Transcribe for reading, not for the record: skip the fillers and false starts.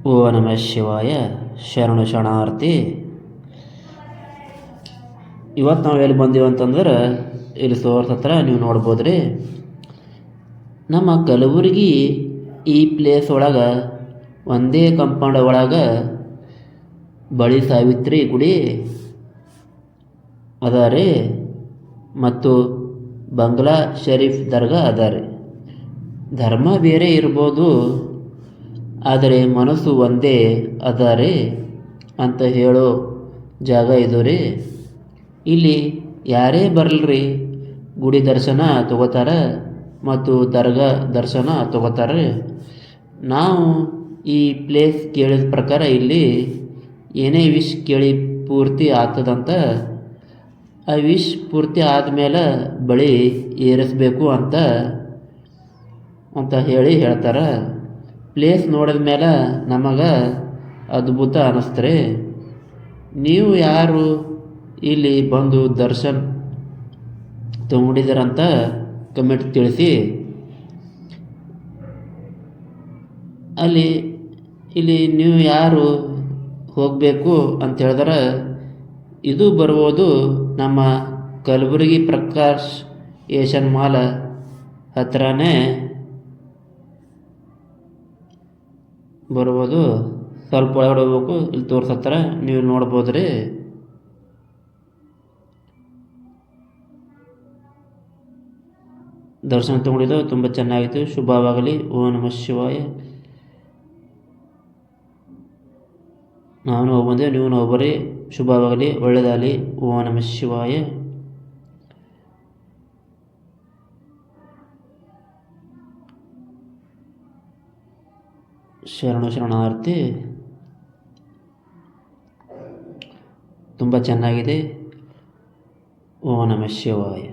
ಓ ನಮಃ ಶಿವಾಯ ಶರಣು ಶರಣಾರ್ಥಿ. ಇವತ್ತು ನಾವು ಎಲ್ಲಿ ಬಂದೀವಿ ಅಂತಂದ್ರೆ ಇಲ್ಲಿ ಸೋರ್ಸ್ ಹತ್ರ ನೀವು ನೋಡ್ಬೋದು ರೀ. ನಮ್ಮ ಕಲಬುರಗಿ ಈ ಪ್ಲೇಸ್ ಒಳಗೆ ಒಂದೇ ಕಂಪೌಂಡ್ ಒಳಗೆ ಬಳಿ ಸಾವಿತ್ರಿ ಗುಡಿ ಅದ ರೀ, ಮತ್ತು ಬಂಗ್ಲಾ ಶರೀಫ್ ದರ್ಗಾ ಅದ ರೀ. ಧರ್ಮ ಬೇರೆ ಇರ್ಬೋದು, ಆದರೆ ಮನಸ್ಸು ಒಂದೇ ಅದ ರೀ ಅಂತ ಹೇಳೋ ಜಾಗ ಇದು ರೀ. ಇಲ್ಲಿ ಯಾರೇ ಬರಲ್ರಿ, ಗುಡಿ ದರ್ಶನ ತಗೋತಾರೆ ಮತ್ತು ದರ್ಗಾ ದರ್ಶನ ತಗೋತಾರೆ. ನಾವು ಈ ಪ್ಲೇಸ್ ಕೇಳಿದ ಪ್ರಕಾರ ಇಲ್ಲಿ ಏನೇ ವಿಶ್ ಕೇಳಿ ಪೂರ್ತಿ ಆಗ್ತದಂತ. ಆ ವಿಶ್ ಪೂರ್ತಿ ಆದಮೇಲೆ ಬಳಿ ಏರಿಸ್ಬೇಕು ಅಂತ ಹೇಳ್ತಾರೆ. ಪ್ಲೇಸ್ ನೋಡಿದ ಮೇಲೆ ನಮಗೆ ಅದ್ಭುತ ಅನ್ನಿಸ್ತ್ರಿ. ನೀವು ಯಾರು ಇಲ್ಲಿ ಬಂದು ದರ್ಶನ ತಗೊಂಡಿದ್ದೀರಂತ ಕಮೆಂಟ್ ತಿಳಿಸಿ. ಇಲ್ಲಿ ನೀವು ಯಾರು ಹೋಗಬೇಕು ಅಂತ ಹೇಳಿದ್ರೆ ಇದು ಬರ್ಬೋದು ನಮ್ಮ ಕಲಬುರಗಿ ಪ್ರಕಾಶ್ ಏಷನ್ ಮಾಲ್ ಹತ್ರನೇ ಬರ್ಬೋದು. ಸ್ವಲ್ಪ ಒಳಗಡೆ ಹೋಗ್ಬೇಕು, ಇಲ್ಲಿ ತೋರ್ಸತ್ತಾರ, ನೀವು ನೋಡ್ಬೋದು ರೀ. ದರ್ಶನ ತಗೊಂಡಿದ್ದು ತುಂಬ ಚೆನ್ನಾಗಿತ್ತು. ಶುಭವಾಗಲಿ. ಓ ನಮಃ ಶಿವಾಯ. ನಾನು ಹೋಗ್ಬಂದೆ, ನೀವು ಹೋಗ್ಬರ್ರಿ. ಶುಭವಾಗಲಿ, ಒಳ್ಳೆಯದಾಗಲಿ. ಓ ನಮಃ ಶಿವಾಯ. ಶರಣು ಶರಣಾರ್ಥಿ. ತುಂಬ ಚೆನ್ನಾಗಿದೆ. ಓ ನಮಃ ಶಿವಾಯ.